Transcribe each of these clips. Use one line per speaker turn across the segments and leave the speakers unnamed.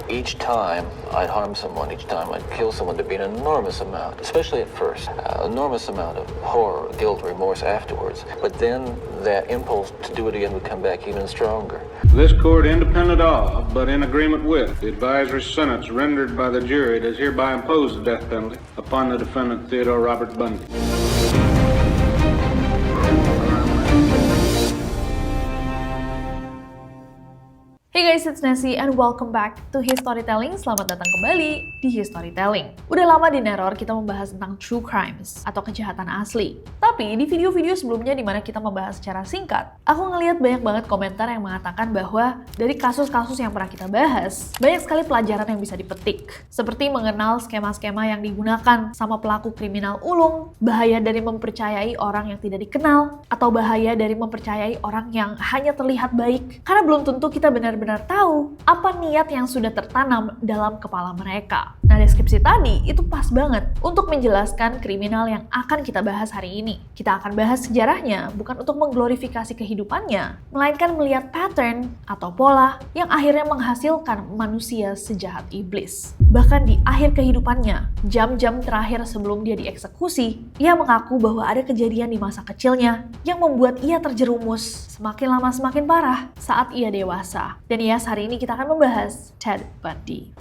each time I'd harm someone, each time I'd kill someone, there'd be an enormous amount, especially at first, enormous amount of horror, guilt, remorse afterwards. But then that impulse to do it again would come back even stronger.
This court, independent of, but in agreement with, the advisory sentence rendered by the jury, does hereby impose the death penalty upon the defendant Theodore Robert Bundy.
Hey guys, it's Nessie and welcome back to Historytelling. Selamat datang kembali di Historytelling. Udah lama di Neror kita membahas tentang true crimes atau kejahatan asli. Tapi di video-video sebelumnya di mana kita membahas secara singkat, aku ngeliat banyak banget komentar yang mengatakan bahwa dari kasus-kasus yang pernah kita bahas, banyak sekali pelajaran yang bisa dipetik. Seperti mengenal skema-skema yang digunakan sama pelaku kriminal ulung, bahaya dari mempercayai orang yang tidak dikenal, atau bahaya dari mempercayai orang yang hanya terlihat baik. Karena belum tentu kita benar-benar tahu apa niat yang sudah tertanam dalam kepala mereka. Nah, deskripsi tadi itu pas banget untuk menjelaskan kriminal yang akan kita bahas hari ini. Kita akan bahas sejarahnya bukan untuk mengglorifikasi kehidupannya, melainkan melihat pattern atau pola yang akhirnya menghasilkan manusia sejahat iblis. Bahkan di akhir kehidupannya, jam-jam terakhir sebelum dia dieksekusi, ia mengaku bahwa ada kejadian di masa kecilnya yang membuat ia terjerumus semakin lama semakin parah saat ia dewasa. Dan yes, hari ini kita akan membahas Ted Bundy.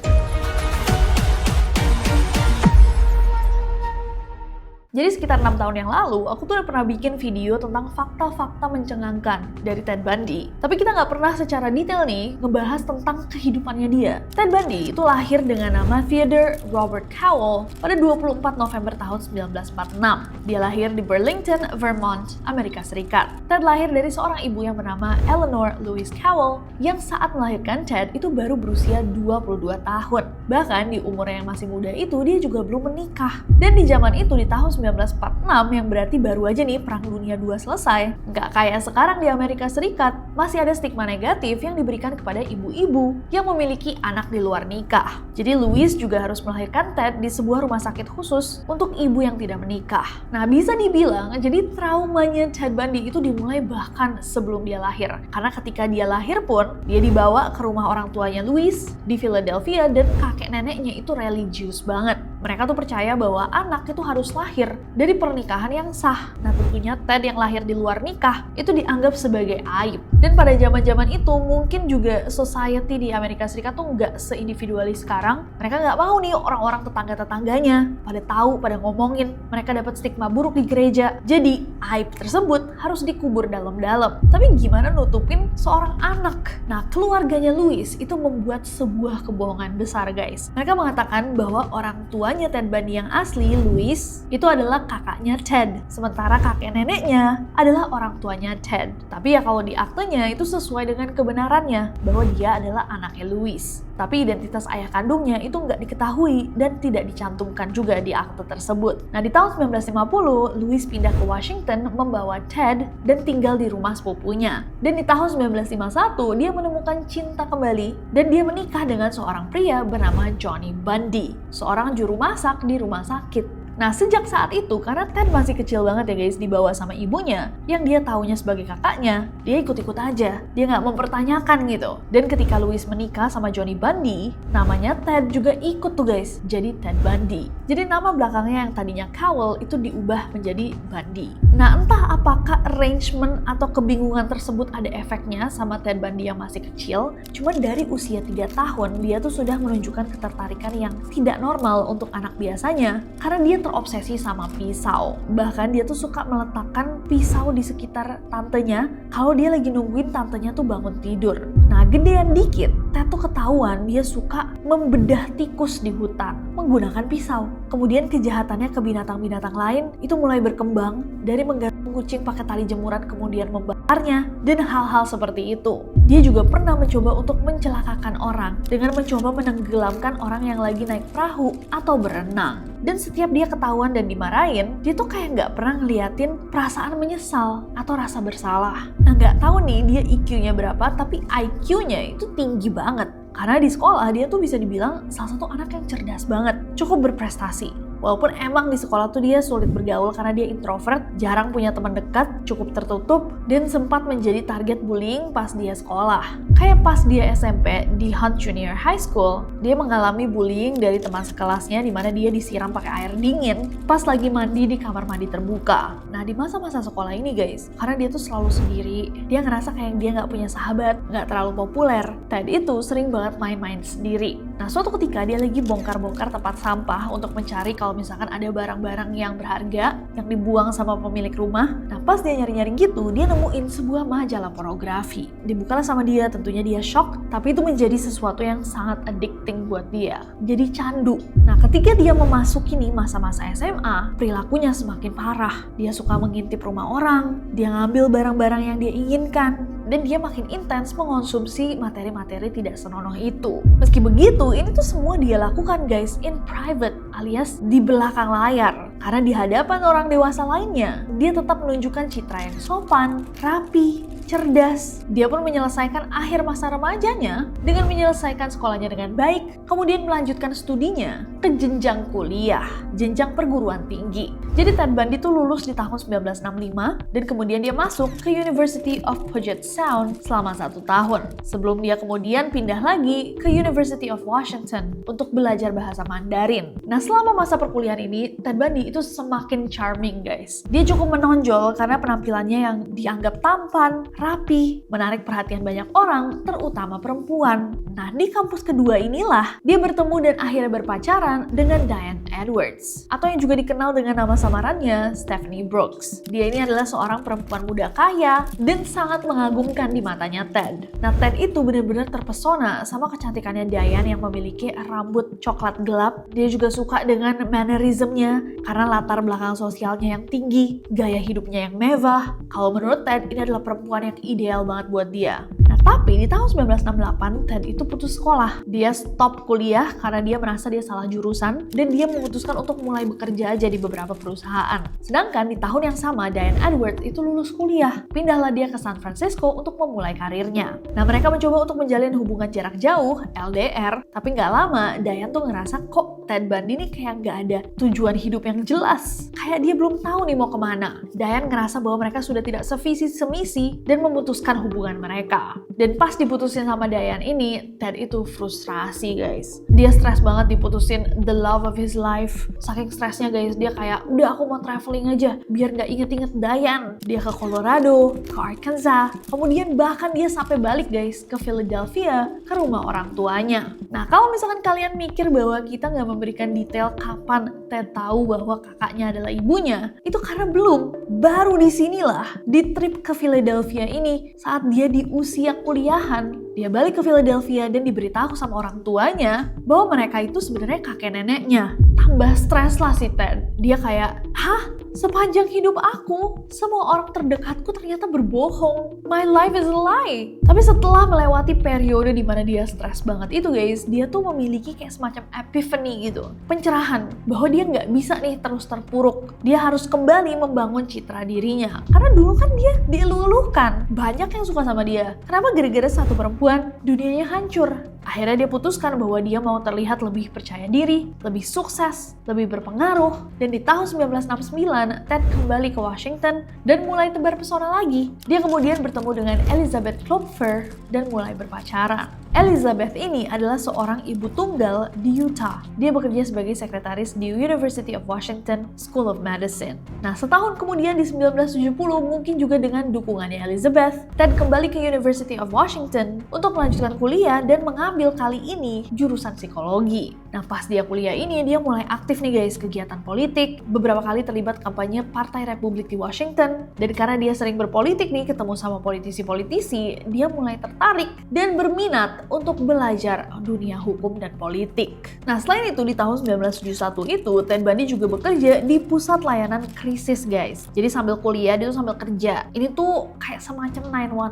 Jadi sekitar 6 tahun yang lalu, aku tuh udah pernah bikin video tentang fakta-fakta mencengangkan dari Ted Bundy. Tapi kita nggak pernah secara detail nih ngebahas tentang kehidupannya dia. Ted Bundy itu lahir dengan nama Theodore Robert Cowell pada 24 November tahun 1946. Dia lahir di Burlington, Vermont, Amerika Serikat. Ted lahir dari seorang ibu yang bernama Eleanor Louise Cowell yang saat melahirkan Ted itu baru berusia 22 tahun. Bahkan di umurnya yang masih muda itu dia juga belum menikah. Dan di zaman itu di tahun 1946 yang berarti baru aja nih Perang Dunia II selesai. Nggak kayak sekarang di Amerika Serikat, masih ada stigma negatif yang diberikan kepada ibu-ibu yang memiliki anak di luar nikah. Jadi Louise juga harus melahirkan Ted di sebuah rumah sakit khusus untuk ibu yang tidak menikah. Nah, bisa dibilang jadi traumanya Ted Bundy itu dimulai bahkan sebelum dia lahir. Karena ketika dia lahir pun, dia dibawa ke rumah orang tuanya Louise di Philadelphia dan kakek neneknya itu religius banget. Mereka tuh percaya bahwa anak itu harus lahir dari pernikahan yang sah. Nah, tentunya Ted yang lahir di luar nikah itu dianggap sebagai aib. Dan pada zaman-zaman itu mungkin juga society di Amerika Serikat tuh nggak seindividualis sekarang. Mereka nggak mau nih orang-orang tetangga-tetangganya pada tahu, pada ngomongin. Mereka dapat stigma buruk di gereja. Jadi aib tersebut harus dikubur dalam-dalam. Tapi gimana nutupin seorang anak? Nah, keluarganya Louise itu membuat sebuah kebohongan besar, guys. Mereka mengatakan bahwa orang tuanya Ted Bundy yang asli, Louise, itu adalah kakaknya Ted. Sementara kakek neneknya adalah orang tuanya Ted. Tapi ya kalau di aktenya itu sesuai dengan kebenarannya bahwa dia adalah anaknya Louise. Tapi identitas ayah kandungnya itu nggak diketahui dan tidak dicantumkan juga di akte tersebut. Nah, di tahun 1950, Louise pindah ke Washington membawa Ted dan tinggal di rumah sepupunya. Dan di tahun 1951, dia menemukan cinta kembali dan dia menikah dengan seorang pria bernama Johnny Bundy, seorang juru masak di rumah sakit. Nah, sejak saat itu, karena Ted masih kecil banget ya guys, dibawa sama ibunya, yang dia taunya sebagai kakaknya, dia ikut-ikut aja. Dia nggak mempertanyakan gitu. Dan ketika Louise menikah sama Johnny Bundy, namanya Ted juga ikut tuh guys, jadi Ted Bundy. Jadi nama belakangnya yang tadinya Cowell itu diubah menjadi Bundy. Nah, entah apakah arrangement atau kebingungan tersebut ada efeknya sama Ted Bundy yang masih kecil, cuma dari usia 3 tahun, dia tuh sudah menunjukkan ketertarikan yang tidak normal untuk anak biasanya, karena dia terobsesi sama pisau. Bahkan dia tuh suka meletakkan pisau di sekitar tantenya kalau dia lagi nungguin tantenya tuh bangun tidur. Nah, gedean dikit, Ted tuh ketahuan dia suka membedah tikus di hutan menggunakan pisau. Kemudian kejahatannya ke binatang-binatang lain itu mulai berkembang dari menggantung kucing pakai tali jemuran kemudian membakarnya dan hal-hal seperti itu. Dia juga pernah mencoba untuk mencelakakan orang dengan mencoba menenggelamkan orang yang lagi naik perahu atau berenang. Dan setiap dia ketahuan dan dimarahin, dia tuh kayak nggak pernah ngeliatin perasaan menyesal atau rasa bersalah. Nah, nggak tahu nih dia IQ-nya berapa, tapi IQ-nya itu tinggi banget. Karena di sekolah dia tuh bisa dibilang salah satu anak yang cerdas banget, cukup berprestasi. Walaupun emang di sekolah tuh dia sulit bergaul karena dia introvert, jarang punya teman dekat, cukup tertutup, dan sempat menjadi target bullying pas dia sekolah. Kayak pas dia SMP di Hunt Junior High School, dia mengalami bullying dari teman sekelasnya di mana dia disiram pakai air dingin pas lagi mandi di kamar mandi terbuka. Nah, di masa-masa sekolah ini guys, karena dia tuh selalu sendiri, dia ngerasa kayak dia nggak punya sahabat, nggak terlalu populer. Ted itu sering banget main-main sendiri. Nah, suatu ketika dia lagi bongkar-bongkar tempat sampah untuk mencari kalau misalkan ada barang-barang yang berharga yang dibuang sama pemilik rumah. Nah, pas dia nyari-nyari gitu, dia nemuin sebuah majalah pornografi. Dibukalah sama dia, tentunya dia shock, tapi itu menjadi sesuatu yang sangat addicting buat dia. Jadi candu. Nah, ketika dia memasuki nih masa-masa SMA, perilakunya semakin parah. Dia suka mengintip rumah orang, dia ngambil barang-barang yang dia inginkan, dan dia makin intens mengonsumsi materi-materi tidak senonoh itu. Meski begitu, ini tuh semua dia lakukan guys in private alias di belakang layar. Karena di hadapan orang dewasa lainnya, dia tetap menunjukkan citra yang sopan, rapi, cerdas. Dia pun menyelesaikan akhir masa remajanya dengan menyelesaikan sekolahnya dengan baik, kemudian melanjutkan studinya ke jenjang kuliah, jenjang perguruan tinggi. Jadi Ted Bundy tuh lulus di tahun 1965 dan kemudian dia masuk ke University of Puget Sound selama 1 tahun. Sebelum dia kemudian pindah lagi ke University of Washington untuk belajar bahasa Mandarin. Nah, selama masa perkuliahan ini, Ted Bundy itu semakin charming guys. Dia cukup menonjol karena penampilannya yang dianggap tampan, rapi, menarik perhatian banyak orang, terutama perempuan. Nah, di kampus kedua inilah dia bertemu dan akhirnya berpacaran dengan Diane Edwards, atau yang juga dikenal dengan nama samarannya Stephanie Brooks. Dia ini adalah seorang perempuan muda kaya dan sangat mengagumkan di matanya Ted. Nah, Ted itu benar-benar terpesona sama kecantikannya Diane yang memiliki rambut coklat gelap. Dia juga suka dengan mannerismnya karena latar belakang sosialnya yang tinggi, gaya hidupnya yang mewah. Kalau menurut Ted, ini adalah perempuan yang ideal banget buat dia. Nah, tapi di tahun 1968, Ted itu putus sekolah. Dia stop kuliah karena dia merasa dia salah jurusan dan dia memutuskan untuk mulai bekerja aja di beberapa perusahaan. Sedangkan di tahun yang sama, Diane Edwards itu lulus kuliah. Pindahlah dia ke San Francisco untuk memulai karirnya. Nah, mereka mencoba untuk menjalin hubungan jarak jauh, LDR, tapi nggak lama, Diane tuh ngerasa kok Ted Bundy nih kayak nggak ada tujuan hidup yang jelas. Kayak dia belum tahu nih mau kemana. Diane ngerasa bahwa mereka sudah tidak sevisi semisi dan memutuskan hubungan mereka. Dan pas diputusin sama Diane ini, Ted itu frustrasi guys. Dia stres banget diputusin the love of his life. Saking stresnya guys, dia kayak udah aku mau traveling aja biar nggak inget-inget Diane. Dia ke Colorado, ke Arkansas, kemudian bahkan dia sampai balik guys ke Philadelphia, ke rumah orang tuanya. Nah, kalau misalkan kalian mikir bahwa kita nggak memberikan detail kapan Ted tahu bahwa kakaknya adalah ibunya, itu karena belum. Baru disinilah, di trip ke Philadelphia ini, saat dia di usia kuliahan, dia balik ke Philadelphia dan diberitahu sama orang tuanya bahwa mereka itu sebenarnya kakek neneknya. Tambah stres lah si Ted. Dia kayak, hah? Sepanjang hidup aku, semua orang terdekatku ternyata berbohong. My life is a lie. Tapi setelah melewati periode di mana dia stres banget itu guys, dia tuh memiliki kayak semacam epiphany gitu. Pencerahan bahwa dia nggak bisa nih terus terpuruk. Dia harus kembali membangun citra dirinya. Karena dulu kan dia dielu-elukan. Banyak yang suka sama dia. Kenapa gara-gara satu perempuan dunianya hancur? Akhirnya dia putuskan bahwa dia mau terlihat lebih percaya diri, lebih sukses, lebih berpengaruh. Dan di tahun 1969, Ted kembali ke Washington dan mulai tebar pesona lagi. Dia kemudian bertemu dengan Elizabeth Klopfer dan mulai berpacaran. Elizabeth ini adalah seorang ibu tunggal di Utah. Dia bekerja sebagai sekretaris di University of Washington School of Medicine. Nah, setahun kemudian di 1970, mungkin juga dengan dukungannya Elizabeth, Ted kembali ke University of Washington untuk melanjutkan kuliah dan mengambil kali ini jurusan psikologi. Nah, pas dia kuliah ini, dia mulai aktif nih guys, kegiatan politik, beberapa kali terlibat kampanye Partai Republik di Washington, dan karena dia sering berpolitik nih, ketemu sama politisi-politisi, dia mulai tertarik dan berminat untuk belajar dunia hukum dan politik. Nah, selain itu di tahun 1971 itu, Ted Bundy juga bekerja di pusat layanan krisis guys. Jadi sambil kuliah, dia tuh sambil kerja. Ini tuh kayak semacam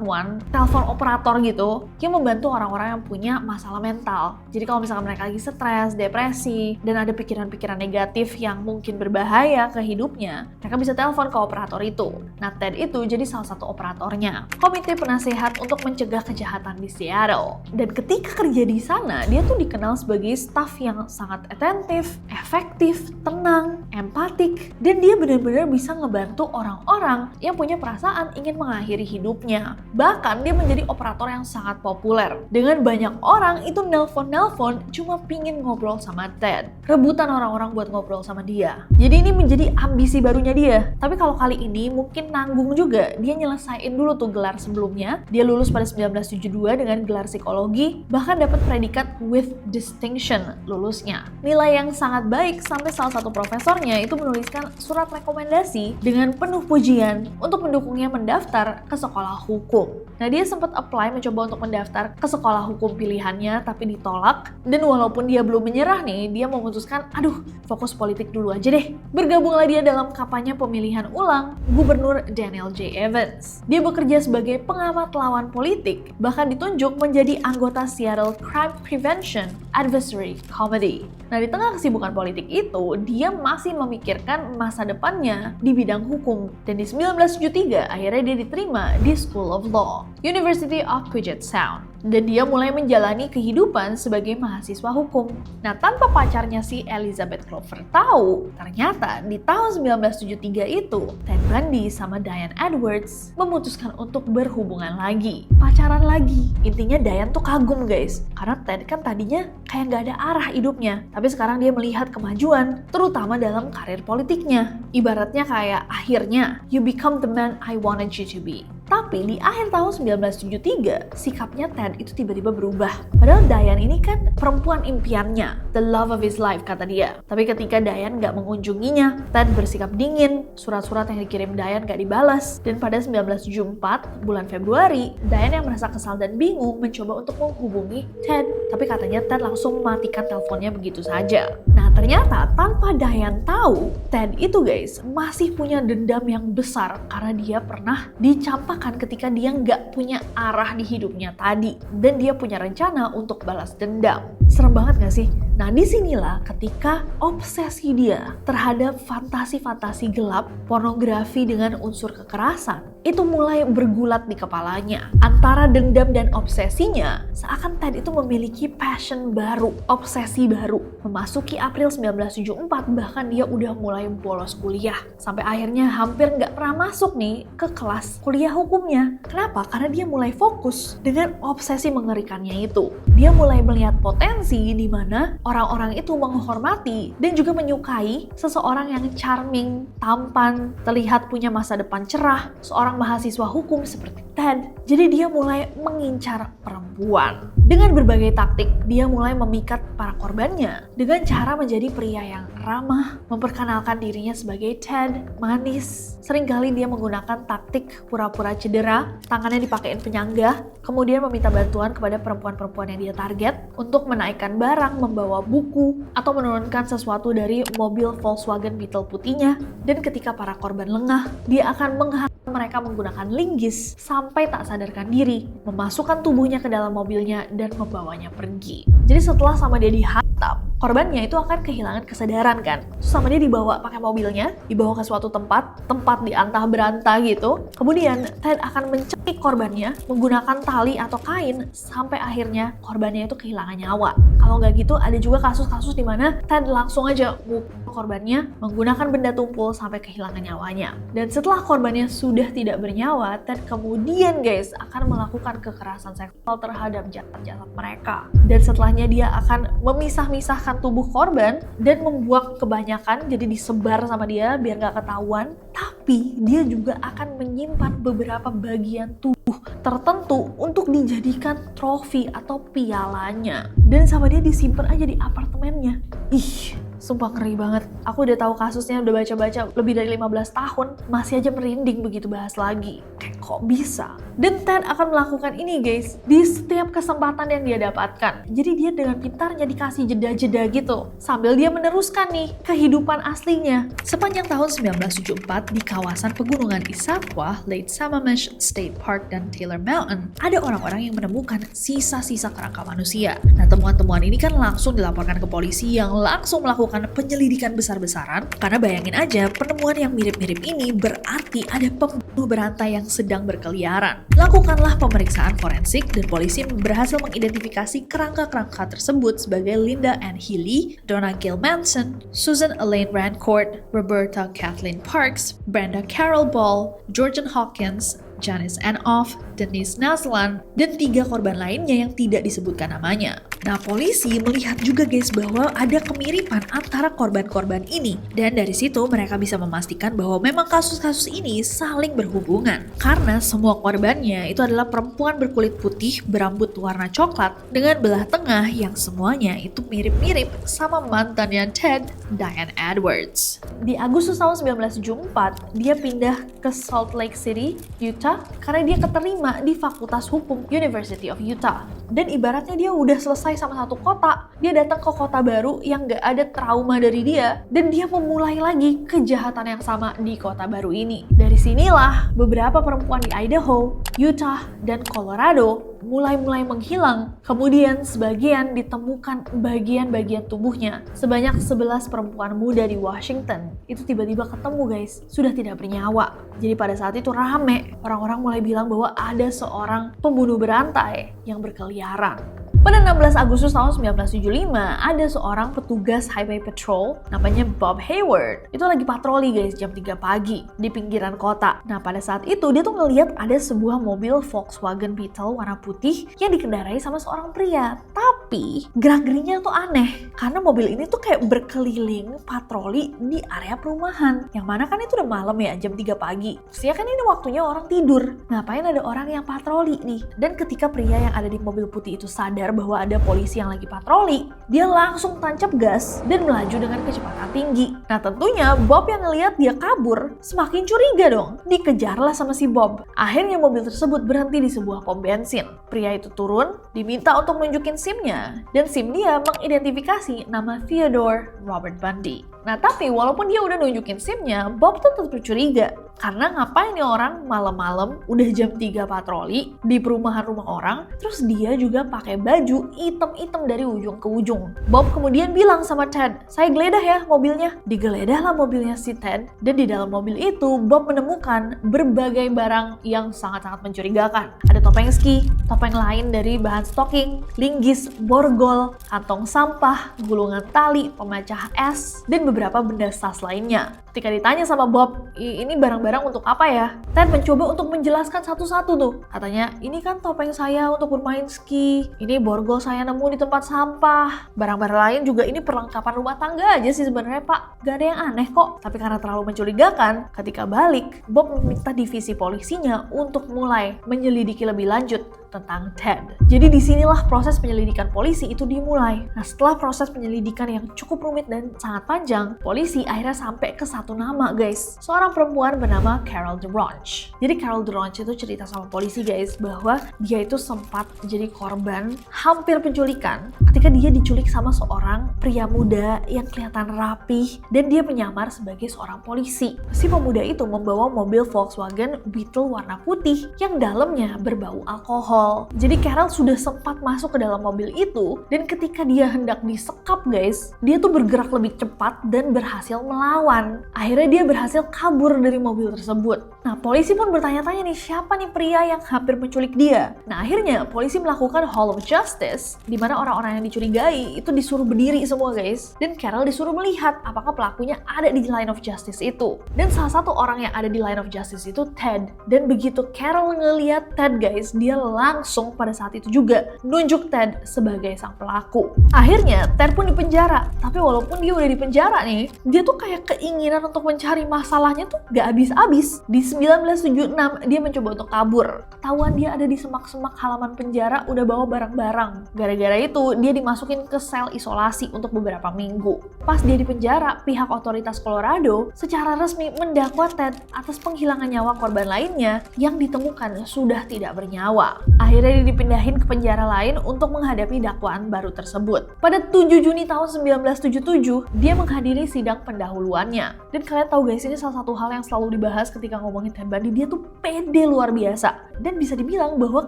911, telepon operator gitu, yang membantu orang-orang yang punya masalah mental. Jadi kalau misalkan mereka lagi stres, depresi, dan ada pikiran-pikiran negatif yang mungkin berbahaya ke hidupnya, mereka bisa telepon ke operator itu. Nah, Ted itu jadi salah satu operatornya. Komite Penasehat untuk Mencegah Kejahatan di Seattle. Dan ketika kerja di sana, dia tuh dikenal sebagai staff yang sangat atentif, efektif, tenang, empatik, dan dia benar-benar bisa ngebantu orang-orang yang punya perasaan ingin mengakhiri hidupnya. Bahkan dia menjadi operator yang sangat populer. Dengan banyak orang itu nelpon cuma pingin ngobrol sama Ted. Rebutan orang-orang buat ngobrol sama dia. Jadi ini menjadi ambisi barunya dia. Tapi kalau kali ini mungkin nanggung juga. Dia nyelesain dulu tuh gelar sebelumnya. Dia lulus pada 1972 dengan gelar psikologi, bahkan dapat predikat with distinction lulusnya. Nilai yang sangat baik sampai salah satu profesornya itu menuliskan surat rekomendasi dengan penuh pujian untuk mendukungnya mendaftar ke sekolah hukum. Nah, dia sempat apply mencoba untuk mendaftar ke sekolah hukum pilihannya tapi ditolak. Dan walaupun dia belum menyerah nih, dia memutuskan, aduh, fokus politik dulu aja deh. Bergabunglah dia dalam kampanye pemilihan ulang Gubernur Daniel J. Evans. Dia bekerja sebagai pengamat lawan politik, bahkan ditunjuk menjadi anggota Seattle Crime Prevention Advisory Committee. Nah, di tengah kesibukan politik itu, dia masih memikirkan masa depannya di bidang hukum. Dan di 1973, akhirnya dia diterima di School of Law, University of Puget Sound. Dan dia mulai menjalani kehidupan sebagai mahasiswa hukum. Nah, tanpa pacarnya si Elizabeth Clover tahu, ternyata di tahun 1973 itu, Ted Bundy sama Diane Edwards memutuskan untuk berhubungan lagi. Pacaran lagi. Intinya Diane tuh kagum guys. Karena Ted kan tadinya kayak gak ada arah hidupnya. Tapi sekarang dia melihat kemajuan, terutama dalam karir politiknya. Ibaratnya kayak akhirnya, you become the man I wanted you to be. Tapi di akhir tahun 1973, sikapnya Ted itu tiba-tiba berubah. Padahal Diane ini kan perempuan impiannya, the love of his life kata dia. Tapi ketika Diane gak mengunjunginya, Ted bersikap dingin, surat-surat yang dikirim Diane gak dibalas. Dan pada 1974, bulan Februari, Diane yang merasa kesal dan bingung mencoba untuk menghubungi Ted. Tapi katanya Ted langsung mematikan teleponnya begitu saja. Nah, ternyata tanpa Diane tahu, Ted itu guys masih punya dendam yang besar karena dia pernah dicampakkan ketika dia nggak punya arah di hidupnya tadi. Dan dia punya rencana untuk balas dendam. Serem banget gak sih? Nah, disinilah ketika obsesi dia terhadap fantasi-fantasi gelap, pornografi dengan unsur kekerasan, itu mulai bergulat di kepalanya. Antara dendam dan obsesinya, seakan Ted itu memiliki passion baru, obsesi baru. Memasuki April 1974, bahkan dia udah mulai bolos kuliah. Sampai akhirnya hampir nggak pernah masuk nih ke kelas kuliah hukumnya. Kenapa? Karena dia mulai fokus dengan obsesi mengerikannya itu. Dia mulai melihat potensi di mana orang-orang itu menghormati dan juga menyukai seseorang yang charming, tampan, terlihat punya masa depan cerah, seorang mahasiswa hukum seperti Ted. Jadi dia mulai mengincar perempuan. Dengan berbagai taktik, dia mulai memikat para korbannya dengan cara menjadi pria yang ramah, memperkenalkan dirinya sebagai Ted, manis. Seringkali dia menggunakan taktik pura-pura cedera, tangannya dipakein penyangga, kemudian meminta bantuan kepada perempuan-perempuan yang dia target untuk menaikkan barang, membawa buku, atau menurunkan sesuatu dari mobil Volkswagen Beetle putihnya. Dan ketika para korban lengah, dia akan menghantam mereka menggunakan linggis sampai tak sadarkan diri, memasukkan tubuhnya ke dalam mobilnya dan membawanya pergi. Jadi setelah sama dia dihantam, korbannya itu akan kehilangan kesadaran kan. Terus sama dia dibawa pakai mobilnya, dibawa ke suatu tempat di antah berantah gitu. Kemudian Ted akan mencekik korbannya menggunakan tali atau kain sampai akhirnya korbannya itu kehilangan nyawa. Kalau nggak gitu ada juga kasus-kasus di mana Ted langsung aja mukul korbannya menggunakan benda tumpul sampai kehilangan nyawanya. Dan setelah korbannya sudah tidak bernyawa, Ted kemudian guys akan melakukan kekerasan seksual terhadap jasad-jasad mereka. Dan setelahnya dia akan memisah-misahkan tubuh korban dan membuang kebanyakan jadi disebar sama dia biar nggak ketahuan. Tapi dia juga akan menyimpan beberapa bagian tubuh tertentu untuk dijadikan trofi atau pialanya. Dan sama dia disimpan aja di apartemennya. Ih, sumpah ngeri banget. Aku udah tahu kasusnya, udah baca-baca lebih dari 15 tahun. Masih aja merinding begitu bahas lagi. Kayak kok bisa? Dan Ted akan melakukan ini guys, di setiap kesempatan yang dia dapatkan. Jadi dia dengan pintarnya dikasih jeda-jeda gitu. Sambil dia meneruskan nih kehidupan aslinya. Sepanjang tahun 1974 di kawasan pegunungan Issaquah, Lake Sammamish State Park, dan Taylor Mountain, ada orang-orang yang menemukan sisa-sisa kerangka manusia. Nah, temuan-temuan ini kan langsung dilaporkan ke polisi yang langsung melakukan melakukan penyelidikan besar-besaran, karena bayangin aja penemuan yang mirip-mirip ini berarti ada pembunuh berantai yang sedang berkeliaran. Lakukanlah pemeriksaan forensik dan polisi berhasil mengidentifikasi kerangka-kerangka tersebut sebagai Linda Ann Healy, Donna Gail Manson, Susan Elaine Rancourt, Roberta Kathleen Parks, Brenda Carol Ball, Georgian Hawkins, Janice Anoff, Denise Naslan, dan 3 korban lainnya yang tidak disebutkan namanya. Nah, polisi melihat juga guys bahwa ada kemiripan antara korban-korban ini. Dan dari situ mereka bisa memastikan bahwa memang kasus-kasus ini saling berhubungan. Karena semua korbannya itu adalah perempuan berkulit putih berambut warna coklat dengan belah tengah yang semuanya itu mirip-mirip sama mantannya Ted, Diane Edwards. Di Agustus tahun 1974, dia pindah ke Salt Lake City, Utah, karena dia keterima di Fakultas Hukum University of Utah. Dan ibaratnya dia udah selesai sama satu kota, dia datang ke kota baru yang gak ada trauma dari dia, dan dia memulai lagi kejahatan yang sama di kota baru ini. Dari sinilah beberapa perempuan di Idaho, Utah, dan Colorado mulai menghilang. Kemudian sebagian ditemukan bagian-bagian tubuhnya. Sebanyak 11 perempuan muda di Washington itu tiba-tiba ketemu guys, sudah tidak bernyawa. Jadi pada saat itu rame, orang-orang mulai bilang bahwa ada seorang pembunuh berantai yang berkeliaran. Pada 16 Agustus tahun 1975, ada seorang petugas Highway Patrol namanya Bob Hayward. Itu lagi patroli guys jam 3 pagi di pinggiran kota. Nah, pada saat itu dia tuh ngelihat ada sebuah mobil Volkswagen Beetle warna putih yang dikendarai sama seorang pria. Tapi gerak-geriknya tuh aneh karena mobil ini tuh kayak berkeliling patroli di area perumahan. Yang mana kan itu udah malam ya, jam 3 pagi. Mestinya kan ini waktunya orang tidur. Ngapain ada orang yang patroli nih? Dan ketika pria yang ada di mobil putih itu sadar bahwa ada polisi yang lagi patroli, dia langsung tancap gas dan melaju dengan kecepatan tinggi. Nah, tentunya Bob yang ngelihat dia kabur semakin curiga dong. Dikejarlah sama si Bob. Akhirnya mobil tersebut berhenti di sebuah pom bensin. Pria itu turun, diminta untuk nunjukin SIM-nya, dan SIM dia mengidentifikasi nama Theodore Robert Bundy. Nah, tapi walaupun dia udah nunjukin SIM-nya, Bob tuh tetap curiga. Karena ngapain nih orang malam-malam udah jam 3 patroli di perumahan rumah orang, terus dia juga pakai baju hitam-hitam dari ujung ke ujung. Bob kemudian bilang sama Ted, "Saya geledah ya mobilnya." Digeledahlah mobilnya si Ted, dan di dalam mobil itu Bob menemukan berbagai barang yang sangat-sangat mencurigakan. Ada topeng ski, topeng lain dari bahan stocking, linggis, borgol, kantong sampah, gulungan tali, pemecah es, dan beberapa benda sas lainnya. Ketika ditanya sama Bob, "Ini barang-barang untuk apa ya?" Ted mencoba untuk menjelaskan satu-satu tuh. Katanya, "Ini kan topeng saya untuk bermain ski, ini borgol saya nemu di tempat sampah, barang-barang lain juga ini perlengkapan rumah tangga aja sih sebenarnya Pak, gak ada yang aneh kok." Tapi karena terlalu mencurigakan, ketika balik, Bob meminta divisi polisinya untuk mulai menyelidiki lebih lanjut tentang Ted. Jadi disinilah proses penyelidikan polisi itu dimulai. Nah, setelah proses penyelidikan yang cukup rumit dan sangat panjang, polisi akhirnya sampai ke satu nama guys. Seorang perempuan bernama Carol DeRonch. Jadi Carol DeRonch itu cerita sama polisi guys bahwa dia itu sempat jadi korban hampir penculikan ketika dia diculik sama seorang pria muda yang kelihatan rapih dan dia menyamar sebagai seorang polisi. Si pemuda itu membawa mobil Volkswagen Beetle warna putih yang dalamnya berbau alkohol. Jadi Carol sudah sempat masuk ke dalam mobil itu, dan ketika dia hendak disekap guys, dia tuh bergerak lebih cepat dan berhasil melawan. Akhirnya dia berhasil kabur dari mobil tersebut. Nah, polisi pun bertanya-tanya nih, siapa nih pria yang hampir menculik dia? Nah, akhirnya polisi melakukan Hall of Justice, di mana orang-orang yang dicurigai itu disuruh berdiri semua guys, dan Carol disuruh melihat apakah pelakunya ada di line of justice itu. Dan salah satu orang yang ada di line of justice itu Ted. Dan begitu Carol ngelihat Ted guys, dia langsung pada saat itu juga nunjuk Ted sebagai sang pelaku. Akhirnya Ted pun dipenjara. Tapi walaupun dia udah dipenjara nih, dia tuh kayak keinginan untuk mencari masalahnya tuh gak habis-habis. Di 1976 dia mencoba untuk kabur. Ketahuan dia ada di semak-semak halaman penjara udah bawa barang-barang. Gara-gara itu dia dimasukin ke sel isolasi untuk beberapa minggu. Pas dia di penjara, pihak otoritas Colorado secara resmi mendakwa Ted atas penghilangan nyawa korban lainnya yang ditemukan sudah tidak bernyawa. Akhirnya dia dipindahin ke penjara lain untuk menghadapi dakwaan baru tersebut. Pada 7 Juni tahun 1977, dia menghadiri sidang pendahuluannya. Dan kalian tahu guys, ini salah satu hal yang selalu dibahas ketika ngomongin Ted Bundy, dia tuh pede luar biasa. Dan bisa dibilang bahwa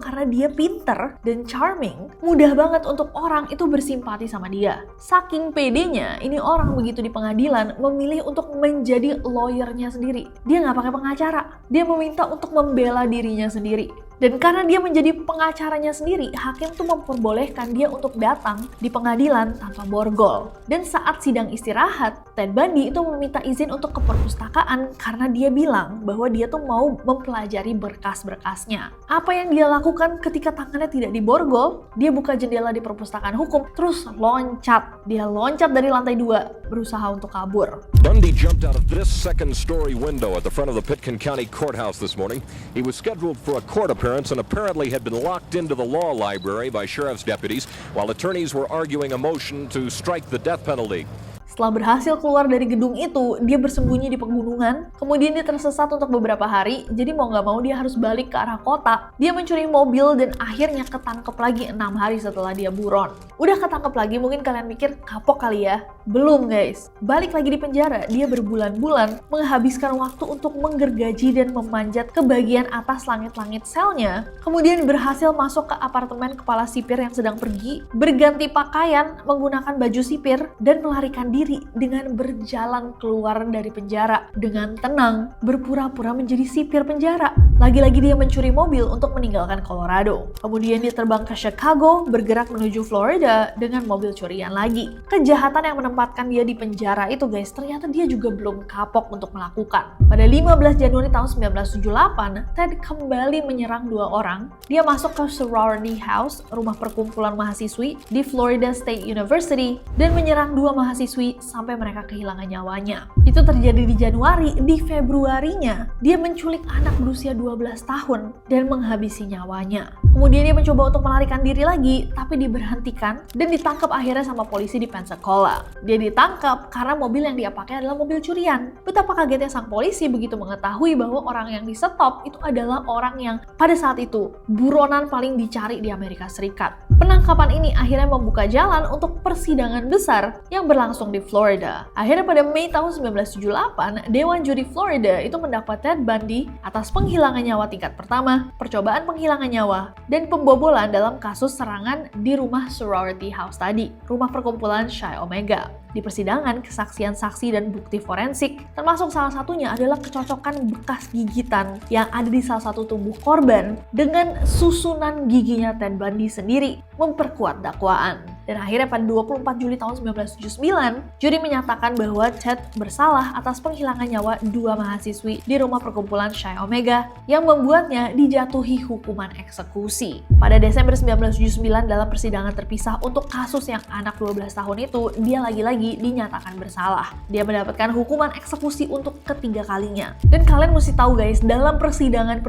karena dia pinter dan charming, mudah banget untuk orang itu bersimpati sama dia. Saking pedenya, ini orang begitu di pengadilan memilih untuk menjadi lawyernya sendiri. Dia nggak pakai pengacara, dia meminta untuk membela dirinya sendiri. Dan karena dia menjadi pengacaranya sendiri, hakim tuh memperbolehkan dia untuk datang di pengadilan tanpa borgol. Dan saat sidang istirahat, Ted Bundy itu meminta izin untuk ke perpustakaan karena dia bilang bahwa dia tuh mau mempelajari berkas-berkasnya. Apa yang dia lakukan ketika tangannya tidak diborgol? Dia buka jendela di perpustakaan hukum, terus loncat. Dia loncat dari lantai 2, berusaha untuk kabur.
Bundy jumped out of this second-story window at the front of the Pitkin County Courthouse this morning. He was scheduled for a court appearance and apparently had been locked into the law library by sheriff's deputies while attorneys were arguing a motion to strike the death penalty.
Setelah berhasil keluar dari gedung itu, dia bersembunyi di pegunungan, kemudian dia tersesat untuk beberapa hari, jadi mau nggak mau dia harus balik ke arah kota. Dia mencuri mobil dan akhirnya ketangkep lagi 6 hari setelah dia buron. Udah ketangkep lagi, mungkin kalian mikir kapok kali ya? Belum guys. Balik lagi di penjara, dia berbulan-bulan menghabiskan waktu untuk menggergaji dan memanjat ke bagian atas langit-langit selnya, kemudian berhasil masuk ke apartemen kepala sipir yang sedang pergi, berganti pakaian menggunakan baju sipir, dan melarikan diri dengan berjalan keluar dari penjara dengan tenang, berpura-pura menjadi sipir penjara. Lagi-lagi dia mencuri mobil untuk meninggalkan Colorado. Kemudian dia terbang ke Chicago, bergerak menuju Florida dengan mobil curian lagi. Kejahatan yang menempatkan dia di penjara itu guys, ternyata dia juga belum kapok untuk melakukan. Pada 15 Januari tahun 1978, Ted kembali menyerang 2 orang. Dia masuk ke sorority house, rumah perkumpulan mahasiswi di Florida State University, dan menyerang 2 mahasiswi sampai mereka kehilangan nyawanya. Itu terjadi di Januari. Di Februarinya, dia menculik anak berusia 12 tahun dan menghabisi nyawanya. Kemudian dia mencoba untuk melarikan diri lagi, tapi diberhentikan dan ditangkap akhirnya sama polisi di Pensacola. Dia ditangkap karena mobil yang dia pakai adalah mobil curian. Betapa kagetnya sang polisi begitu mengetahui bahwa orang yang di-stop itu adalah orang yang pada saat itu buronan paling dicari di Amerika Serikat. Penangkapan ini akhirnya membuka jalan untuk persidangan besar yang berlangsung di Florida. Akhirnya pada Mei tahun 1978, Dewan Juri Florida itu mendakwa Ted Bundy atas penghilangan nyawa tingkat pertama, percobaan penghilangan nyawa, dan pembobolan dalam kasus serangan di rumah sorority house tadi, rumah perkumpulan Chi Omega. Di persidangan, kesaksian saksi dan bukti forensik, termasuk salah satunya adalah kecocokan bekas gigitan yang ada di salah satu tubuh korban dengan susunan giginya Ted Bundy sendiri, memperkuat dakwaan. Dan akhirnya pada 24 Juli tahun 1979, juri menyatakan bahwa Ted bersalah atas penghilangan nyawa 2 mahasiswi di rumah perkumpulan Chi Omega yang membuatnya dijatuhi hukuman eksekusi. Pada Desember 1979 dalam persidangan terpisah untuk kasus yang anak 12 tahun itu, dia lagi-lagi dinyatakan bersalah. Dia mendapatkan hukuman eksekusi untuk ketiga kalinya. Dan kalian mesti tahu guys, dalam persidangan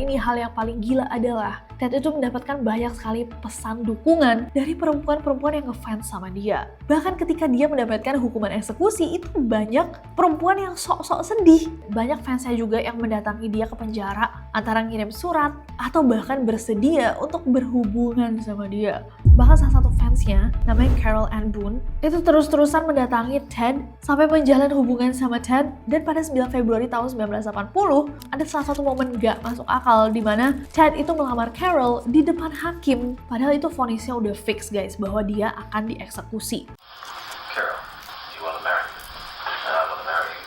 ini hal yang paling gila adalah Ted itu mendapatkan banyak sekali pesan dukungan dari perempuan-perempuan yang ngefans sama dia. Bahkan ketika dia mendapatkan hukuman eksekusi, itu banyak perempuan yang sok-sok sedih. Banyak fansnya juga yang mendatangi dia ke penjara, antara ngirim surat atau bahkan bersedia untuk berhubungan sama dia. Bahkan salah satu fansnya, namanya Carol Ann Boone, itu terus-terusan mendatangi Ted sampai menjalin hubungan sama Ted. Dan pada 9 Februari tahun 1980, ada salah satu momen gak masuk akal di mana Ted itu melamar Carol di depan hakim. Padahal itu vonisnya udah fix guys, bahwa dia akan dieksekusi.
Carol, do you want to marry me? And I want to marry you.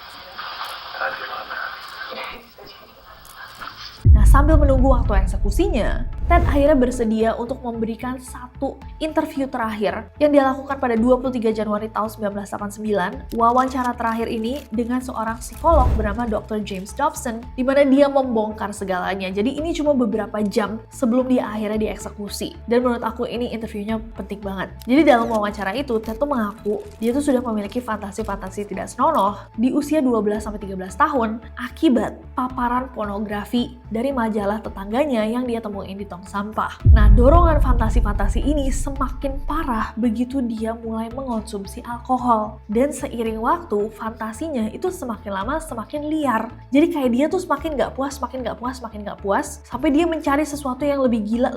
And I do want to marry you.
Nah, sambil menunggu waktu eksekusinya, Ted akhirnya bersedia untuk memberikan satu interview terakhir yang dia lakukan pada 23 Januari tahun 1989. Wawancara terakhir ini dengan seorang psikolog bernama Dr. James Dobson, di mana dia membongkar segalanya. Jadi ini cuma beberapa jam sebelum dia akhirnya dieksekusi. Dan menurut aku ini interviewnya penting banget. Jadi dalam wawancara itu, Ted tuh mengaku dia tuh sudah memiliki fantasi-fantasi tidak senonoh di usia 12-13 tahun akibat paparan pornografi dari majalah tetangganya yang dia temuin di tong sampah. Nah, dorongan fantasi-fantasi ini semakin parah begitu dia mulai mengonsumsi alkohol. Dan seiring waktu, fantasinya itu semakin lama semakin liar. Jadi kayak dia tuh semakin gak puas, sampai dia mencari sesuatu yang lebih gila,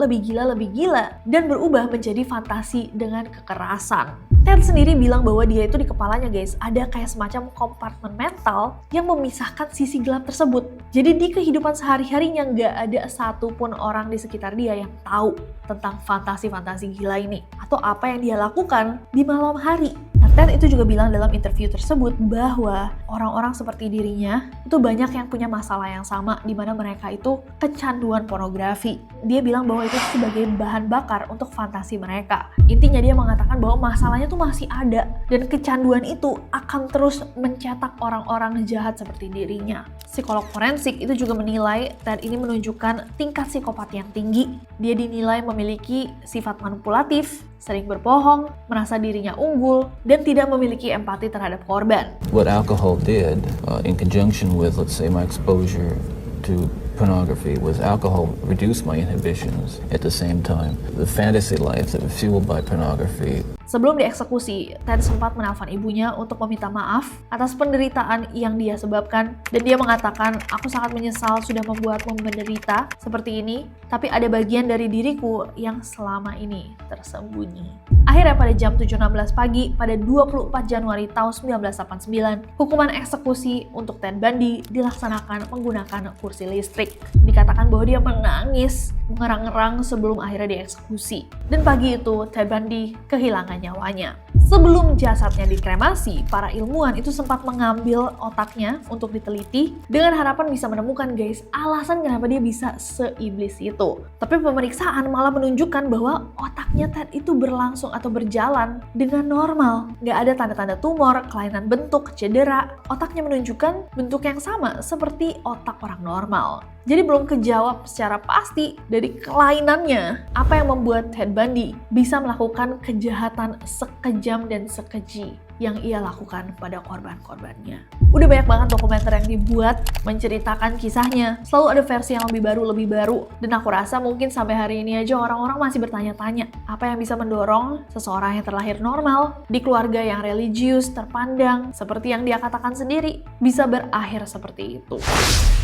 dan berubah menjadi fantasi dengan kekerasan. Ted sendiri bilang bahwa dia itu di kepalanya guys, ada kayak semacam kompartemen mental yang memisahkan sisi gelap tersebut. Jadi di kehidupan sehari-harinya nggak ada satupun orang di sekitar dia yang tahu tentang fantasi-fantasi gila ini. Atau apa yang dia lakukan di malam hari. Nah, Ted itu juga bilang dalam interview tersebut bahwa orang-orang seperti dirinya itu banyak yang punya masalah yang sama di mana mereka itu kecanduan pornografi. Dia bilang bahwa itu sebagai bahan bakar untuk fantasi mereka. Intinya dia mengatakan bahwa masalahnya tuh masih ada dan kecanduan itu akan terus mencetak orang-orang jahat seperti dirinya. Psikolog forensik itu juga menilai Ted ini menunjukkan tingkat psikopat yang tinggi. Dia dinilai memiliki sifat manipulatif, sering berbohong, merasa dirinya unggul, dan tidak memiliki empati terhadap korban.
What alcohol did, in conjunction with, let's say, my exposure to pornography, was alcohol reduced my inhibitions. At the same time, the fantasy life that was fueled by pornography.
Sebelum dieksekusi, Ted sempat menelpon ibunya untuk meminta maaf atas penderitaan yang dia sebabkan, dan dia mengatakan, "Aku sangat menyesal sudah membuatmu menderita seperti ini, tapi ada bagian dari diriku yang selama ini tersembunyi." Akhirnya pada jam 7.16 pagi pada 24 Januari tahun 1989, hukuman eksekusi untuk Ted Bundy dilaksanakan menggunakan kursi listrik. Dikatakan bahwa dia menangis, mengerang-ngerang sebelum akhirnya dieksekusi. Dan pagi itu Ted Bundy kehilangan nyawanya. Sebelum jasadnya dikremasi, para ilmuwan itu sempat mengambil otaknya untuk diteliti dengan harapan bisa menemukan guys alasan kenapa dia bisa seiblis itu. Tapi pemeriksaan malah menunjukkan bahwa otaknya Ted itu berlangsung atau berjalan dengan normal. Nggak ada tanda-tanda tumor, kelainan bentuk, cedera. Otaknya menunjukkan bentuk yang sama seperti otak orang normal. Jadi belum kejawab secara pasti dari kelainannya apa yang membuat Ted Bundy bisa melakukan kejahatan sekejam dan sekeji yang ia lakukan pada korban-korbannya. Udah banyak banget dokumenter yang dibuat menceritakan kisahnya. Selalu ada versi yang lebih baru. Dan aku rasa mungkin sampai hari ini aja orang-orang masih bertanya-tanya apa yang bisa mendorong seseorang yang terlahir normal di keluarga yang religius, terpandang, seperti yang dia katakan sendiri, bisa berakhir seperti itu.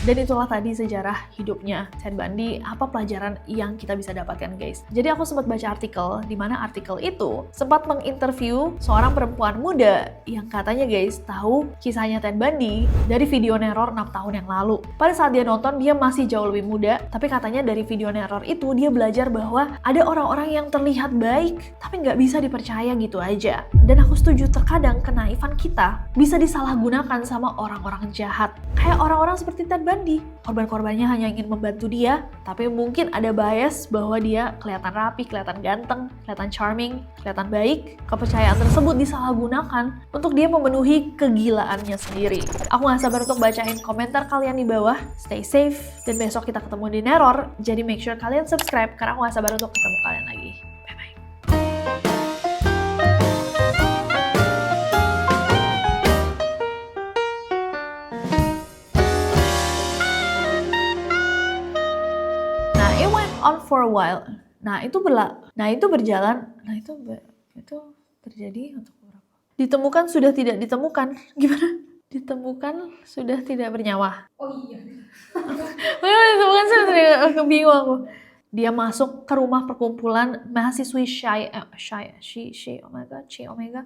Dan itulah tadi sejarah hidupnya Ted Bundy, apa pelajaran yang kita bisa dapatkan guys. Jadi aku sempat baca artikel, di mana artikel itu sempat menginterview seorang perempuan muda yang katanya guys tahu kisahnya Ted Bundy dari video neror 6 tahun yang lalu. Pada saat dia nonton, dia masih jauh lebih muda, tapi katanya dari video neror itu dia belajar bahwa ada orang-orang yang terlihat baik, tapi nggak bisa dipercaya gitu aja. Dan aku setuju, terkadang kenaifan kita bisa disalahgunakan sama orang-orang jahat. Kayak orang-orang seperti Ted Bundy. Korban-korbannya hanya ingin membantu dia, tapi mungkin ada bias bahwa dia kelihatan rapi, kelihatan ganteng, kelihatan charming, kelihatan baik. Kepercayaan tersebut disalahgunakan untuk dia memenuhi kegilaannya sendiri. Aku gak sabar untuk bacain komentar kalian di bawah. Stay safe, dan besok kita ketemu di Neror. Jadi make sure kalian subscribe, karena aku gak sabar untuk ketemu kalian lagi. Bye-bye. On for a while. Itu berjalan. Itu terjadi untuk berapa? Ditemukan sudah tidak ditemukan. Gimana? Ditemukan sudah tidak bernyawa. Oh iya. Ditemukan sudah tidak, bingung aku. Dia masuk ke rumah perkumpulan mahasiswi Chi Omega.